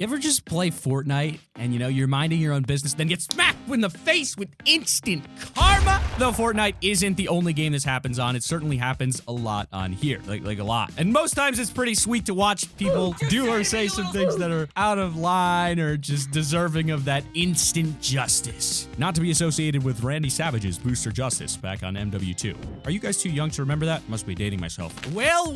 You ever just play Fortnite and, you're minding your own business, then get smacked in the face with instant karma? Though Fortnite isn't the only game this happens on, it certainly happens a lot on here, like a lot. And most times it's pretty sweet to watch people do or say some things that are out of line or just deserving of that instant justice. Not to be associated with Randy Savage's Booster Justice back on MW2. Are you guys too young to remember that? Must be dating myself. Well.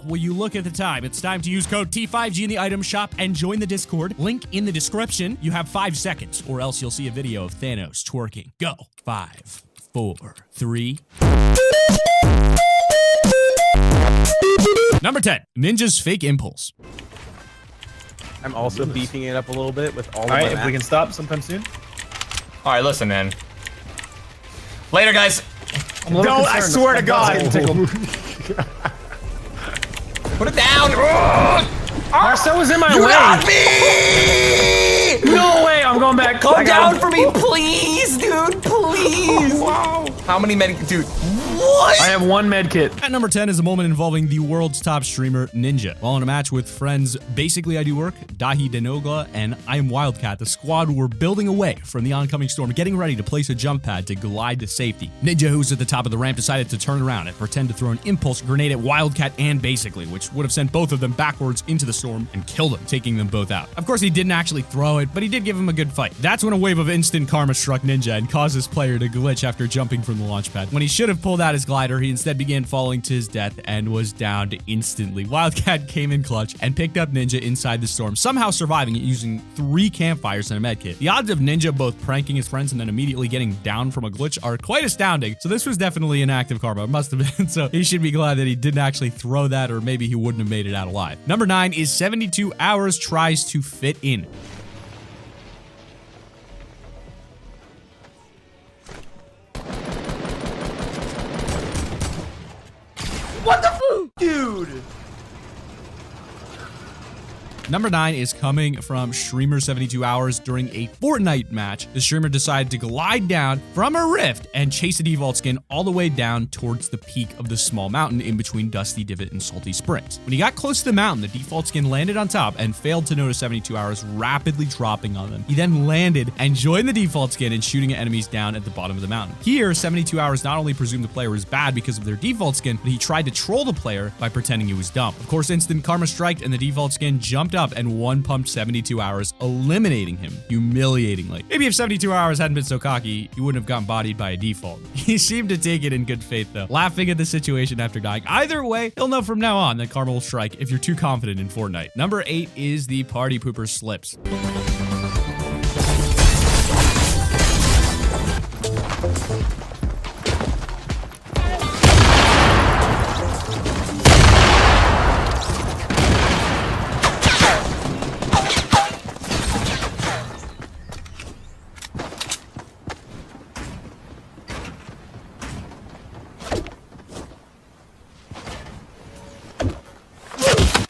Will you look at the time? It's time to use code T5G in the item shop and join the Discord. Link in the description. You have 5 seconds, or else you'll see a video of Thanos twerking. Go. 5, 4, 3. Number 10, Ninja's fake impulse. I'm also beefing it up a little bit with all right, if we can stop sometime soon. All right, listen, man. Later, guys. Don't, I swear to God. Put it down. Marcel was in my You way. got me! No way, I'm going back. Calm down for me, please, dude, please. Oh, wow. How many men, dude? What? I have 1 med kit. At number 10 is a moment involving the world's top streamer, Ninja. While in a match with friends Basically I Do Work, Dahi Denogla, and I Am Wildcat, the squad were building away from the oncoming storm, getting ready to place a jump pad to glide to safety. Ninja, who's at the top of the ramp, decided to turn around and pretend to throw an impulse grenade at Wildcat and Basically, which would have sent both of them backwards into the storm and killed them, taking them both out. Of course, he didn't actually throw it, but he did give him a good fight. That's when a wave of instant karma struck Ninja and caused his player to glitch after jumping from the launch pad. When he should have pulled out his glider, he instead began falling to his death and was downed instantly. Wildcat came in clutch and picked up Ninja inside the storm, somehow surviving it using 3 campfires and a medkit. The odds of Ninja both pranking his friends and then immediately getting down from a glitch are quite astounding, so this was definitely an act of karma. It must have been, so he should be glad that he didn't actually throw that, or maybe he wouldn't have made it out alive. Number 9 is 72 hours tries to fit in. What the f, dude? Number 9 is coming from Streamer 72 Hours during a Fortnite match. The streamer decided to glide down from a rift and chase a default skin all the way down towards the peak of the small mountain in between Dusty Divot and Salty Springs. When he got close to the mountain, the default skin landed on top and failed to notice 72 Hours rapidly dropping on them. He then landed and joined the default skin and shooting at enemies down at the bottom of the mountain. Here, 72 Hours not only presumed the player was bad because of their default skin, but he tried to troll the player by pretending he was dumb. Of course, instant karma striked and the default skin jumped up and one-pumped 72 Hours, eliminating him humiliatingly. Maybe if 72 Hours hadn't been so cocky, he wouldn't have gotten bodied by a default. He seemed to take it in good faith, though, laughing at the situation after dying. Either way, he'll know from now on that karma will strike if you're too confident in Fortnite. Number 8 is the Party Pooper Slips.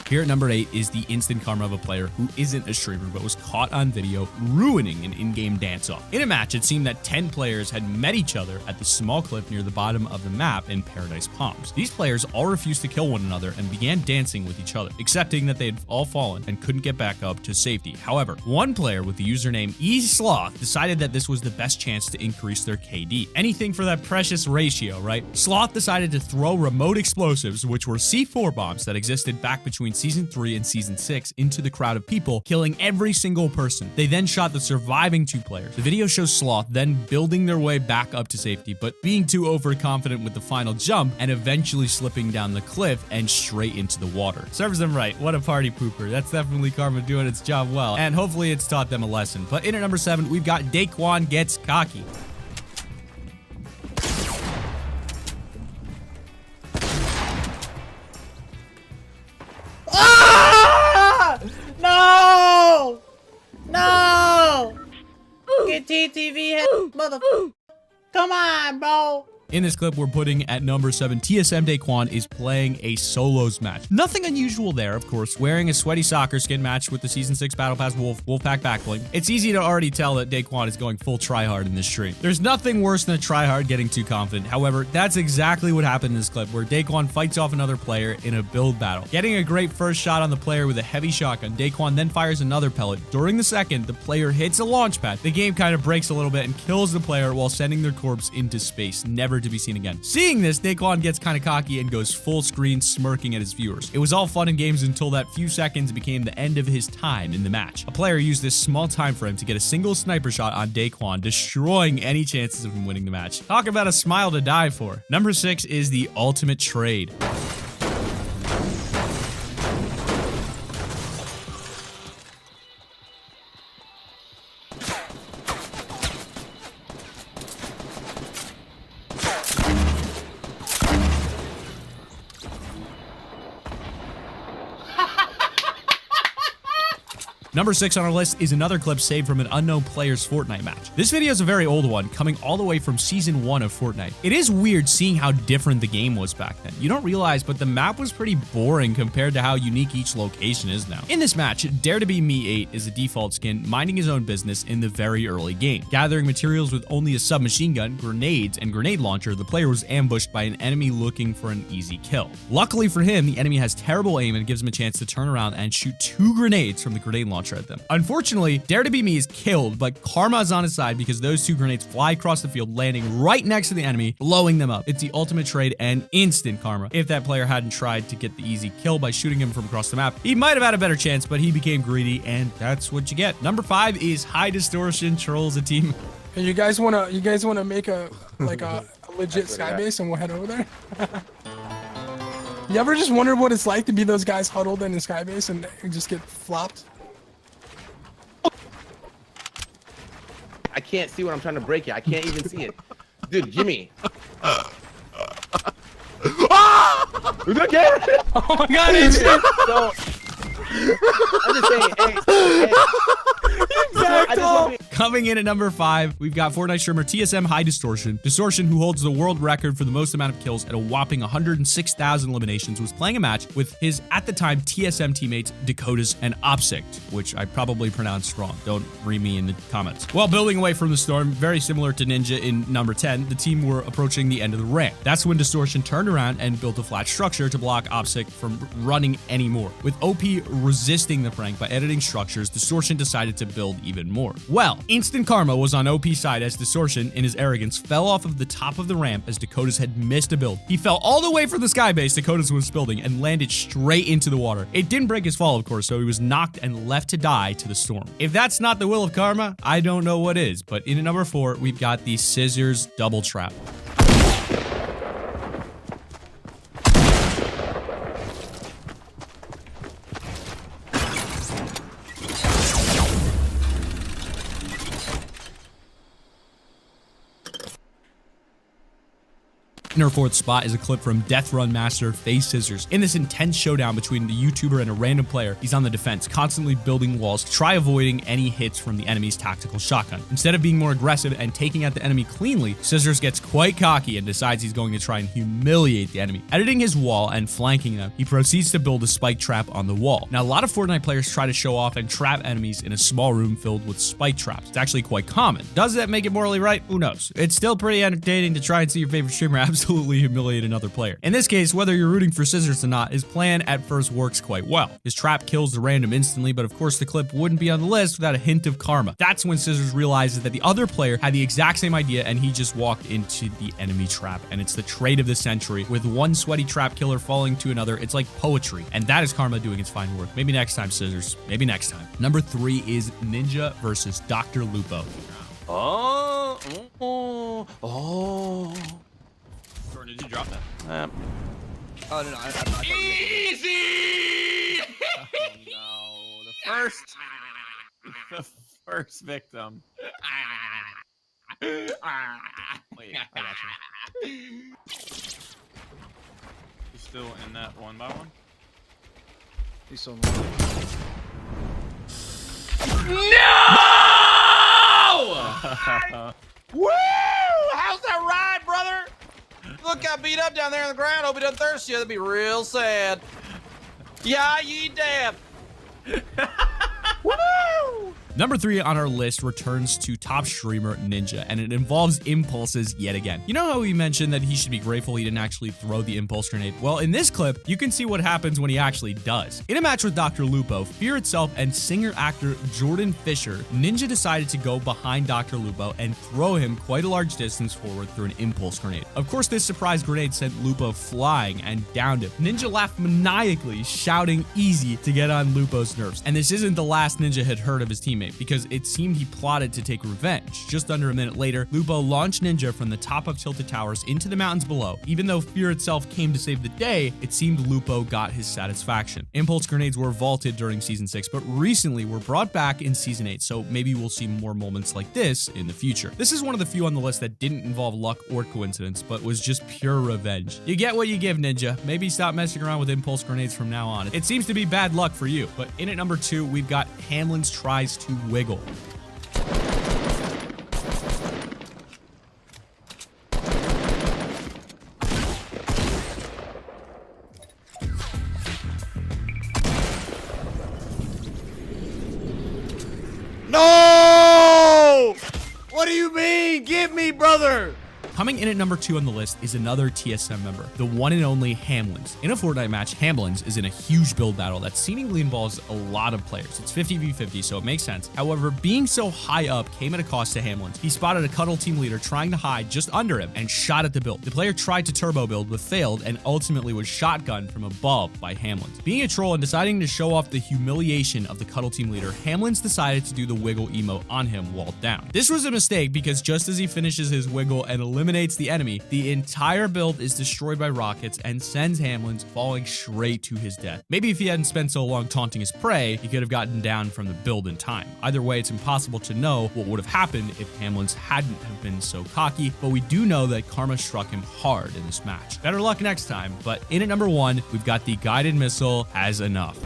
Here at number 8 is the instant karma of a player who isn't a streamer but was caught on video ruining an in-game dance-off. In a match, it seemed that 10 players had met each other at the small cliff near the bottom of the map in Paradise Palms. These players all refused to kill one another and began dancing with each other, accepting that they had all fallen and couldn't get back up to safety. However, one player with the username eSloth decided that this was the best chance to increase their KD. Anything for that precious ratio, right? Sloth decided to throw remote explosives, which were C4 bombs that existed back between Season 3 and Season 6, into the crowd of people, killing every single person. They then shot the surviving 2 players. The video shows Sloth then building their way back up to safety, but being too overconfident with the final jump and eventually slipping down the cliff and straight into the water. Serves them right. What a party pooper. That's definitely karma doing its job well, and hopefully it's taught them a lesson. But in at number 7, we've got Daquan Gets Cocky. No! No! Get TTV head, motherfucker. Come on, bro. In this clip, we're putting at number 7, TSM Daquan is playing a solos match. Nothing unusual there, of course, wearing a sweaty soccer skin matched with the Season 6 Battle Pass Wolfpack backbling. It's easy to already tell that Daquan is going full tryhard in this stream. There's nothing worse than a tryhard getting too confident. However, that's exactly what happened in this clip, where Daquan fights off another player in a build battle. Getting a great first shot on the player with a heavy shotgun, Daquan then fires another pellet. During the second, the player hits a launch pad. The game kind of breaks a little bit and kills the player while sending their corpse into space, never to be seen again. Seeing this, Daquan gets kind of cocky and goes full screen smirking at his viewers. It was all fun and games until that few seconds became the end of his time in the match. A player used this small time frame to get a single sniper shot on Daquan, destroying any chances of him winning the match. Talk about a smile to die for. Number 6 is the ultimate trade. Number 6 on our list is another clip saved from an unknown player's Fortnite match. This video is a very old one, coming all the way from Season 1 of Fortnite. It is weird seeing how different the game was back then. You don't realize, but the map was pretty boring compared to how unique each location is now. In this match, Dare to Be Me 8 is a default skin, minding his own business in the very early game. Gathering materials with only a submachine gun, grenades, and grenade launcher, the player was ambushed by an enemy looking for an easy kill. Luckily for him, the enemy has terrible aim and gives him a chance to turn around and shoot 2 grenades from the grenade launcher at them. Unfortunately, Dare to Be Me is killed, but Karma is on his side because those 2 grenades fly across the field, landing right next to the enemy, blowing them up. It's the ultimate trade and instant karma. If that player hadn't tried to get the easy kill by shooting him from across the map, he might have had a better chance, but he became greedy, and that's what you get. Number 5 is High Distortion trolls a team. Hey, you guys wanna make a legit skybase and we'll head over there? You ever just wonder what it's like to be those guys huddled in a skybase and just get flopped? I can't see what I'm trying to break here. I can't even see it. Dude, Jimmy. Who's that guy? Oh my god, it's So, I'm just saying, hey. Coming in at number 5, we've got Fortnite streamer TSM High Distortion. Distortion, who holds the world record for the most amount of kills at a whopping 106,000 eliminations, was playing a match with his, at the time, TSM teammates Dakotas and Opsict, which I probably pronounced wrong. Don't read me in the comments. While building away from the storm, very similar to Ninja in number 10, the team were approaching the end of the ramp. That's when Distortion turned around and built a flat structure to block Opsict from running anymore. With OP resisting the prank by editing structures, Distortion decided to build even more. Well, instant karma was on OP's side as Distortion, in his arrogance, fell off of the top of the ramp as Dakotas had missed a build. He fell all the way from the skybase Dakotas was building and landed straight into the water. It didn't break his fall, of course, so he was knocked and left to die to the storm. If that's not the will of karma, I don't know what is. But in at number 4, we've got the Scissors Double Trap. In our 4th spot is a clip from Death Run Master Phase Scissors. In this intense showdown between the YouTuber and a random player, he's on the defense, constantly building walls to try avoiding any hits from the enemy's tactical shotgun. Instead of being more aggressive and taking out the enemy cleanly, Scissors gets quite cocky and decides he's going to try and humiliate the enemy. Editing his wall and flanking them, he proceeds to build a spike trap on the wall. Now, a lot of Fortnite players try to show off and trap enemies in a small room filled with spike traps. It's actually quite common. Does that make it morally right? Who knows? It's still pretty entertaining to try and see your favorite streamer absolutely humiliate another player. In this case, whether you're rooting for Scissors or not, his plan at first works quite well. His trap kills the random instantly, but of course the clip wouldn't be on the list without a hint of karma. That's when Scissors realizes that the other player had the exact same idea and he just walked into the enemy trap. And it's the trade of the century. With one sweaty trap killer falling to another, it's like poetry. And that is karma doing its fine work. Maybe next time, Scissors. Maybe next time. Number 3 is Ninja versus Dr. Lupo. Oh. Jordan, did you drop that? Oh, no. Easy! Oh, no. The first victim. Wait, I got you. He's still in that 1x1? He's so No! Woo! How's that ride, brother? Look, got beat up down there on the ground. Hope he doesn't thirst you. That'd be real sad. Yeah, ye damn. Woo! Number 3 on our list returns to top streamer Ninja, and it involves impulses yet again. You know how we mentioned that he should be grateful he didn't actually throw the impulse grenade? Well, in this clip, you can see what happens when he actually does. In a match with Dr. Lupo, Fear Itself, and singer-actor Jordan Fisher, Ninja decided to go behind Dr. Lupo and throw him quite a large distance forward through an impulse grenade. Of course, this surprise grenade sent Lupo flying and downed him. Ninja laughed maniacally, shouting easy to get on Lupo's nerves. And this isn't the last Ninja had heard of his teammate, because it seemed he plotted to take revenge. Just under a minute later, Lupo launched Ninja from the top of Tilted Towers into the mountains below. Even though Fear Itself came to save the day, it seemed Lupo got his satisfaction. Impulse grenades were vaulted during Season 6, but recently were brought back in Season 8, so maybe we'll see more moments like this in the future. This is one of the few on the list that didn't involve luck or coincidence, but was just pure revenge. You get what you give, Ninja. Maybe stop messing around with impulse grenades from now on. It seems to be bad luck for you. But in at number 2, we've got Hamlin's tries to wiggle. No! What do you mean? Give me, brother! Coming in at number 2 on the list is another TSM member, the one and only Hamlins. In a Fortnite match, Hamlins is in a huge build battle that seemingly involves a lot of players. It's 50v50, so it makes sense. However, being so high up came at a cost to Hamlins. He spotted a Cuddle team leader trying to hide just under him and shot at the build. The player tried to turbo build but failed and ultimately was shotgunned from above by Hamlins. Being a troll and deciding to show off the humiliation of the Cuddle team leader, Hamlins decided to do the wiggle emote on him while down. This was a mistake because just as he finishes his wiggle and eliminates the enemy, the entire build is destroyed by rockets and sends Hamlins falling straight to his death. Maybe if he hadn't spent so long taunting his prey, he could have gotten down from the build in time. Either way, it's impossible to know what would have happened if Hamlins hadn't have been so cocky, but we do know that karma struck him hard in this match. Better luck next time, but in at number 1, we've got the guided missile has enough.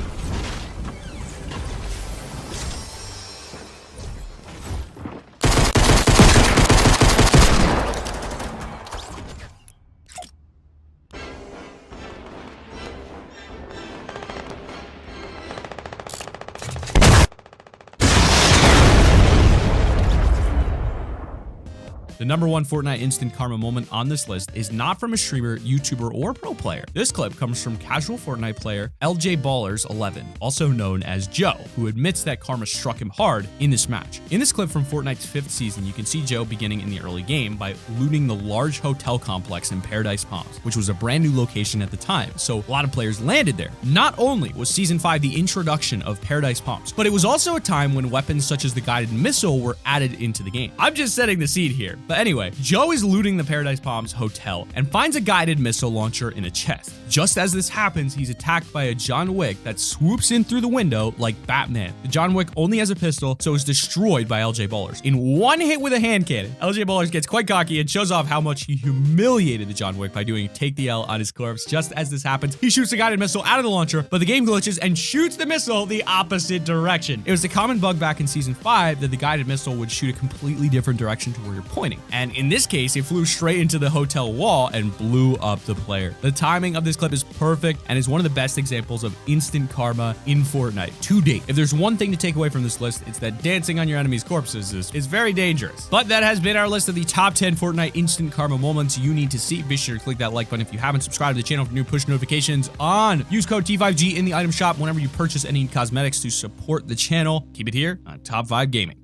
The number 1 Fortnite instant karma moment on this list is not from a streamer, YouTuber, or pro player. This clip comes from casual Fortnite player LJ Ballers 11, also known as Joe, who admits that karma struck him hard in this match. In this clip from Fortnite's 5th season, you can see Joe beginning in the early game by looting the large hotel complex in Paradise Palms, which was a brand new location at the time, so a lot of players landed there. Not only was Season 5 the introduction of Paradise Palms, but it was also a time when weapons such as the guided missile were added into the game. I'm just setting the seed here. But anyway, Joe is looting the Paradise Palms hotel and finds a guided missile launcher in a chest. Just as this happens, he's attacked by a John Wick that swoops in through the window like Batman. The John Wick only has a pistol, so is destroyed by LJ Ballers. In one hit with a hand cannon, LJ Ballers gets quite cocky and shows off how much he humiliated the John Wick by doing take the L on his corpse. Just as this happens, he shoots the guided missile out of the launcher, but the game glitches and shoots the missile the opposite direction. It was a common bug back in Season 5 that the guided missile would shoot a completely different direction to where you're pointing. And in this case, it flew straight into the hotel wall and blew up the player. The timing of this clip is perfect and is one of the best examples of instant karma in Fortnite to date. If there's one thing to take away from this list, it's that dancing on your enemy's corpses is very dangerous. But that has been our list of the top 10 Fortnite instant karma moments you need to see. Be sure to click that like button if you haven't. Subscribed to the channel for new push notifications on. Use code T5G in the item shop whenever you purchase any cosmetics to support the channel. Keep it here on Top 5 Gaming.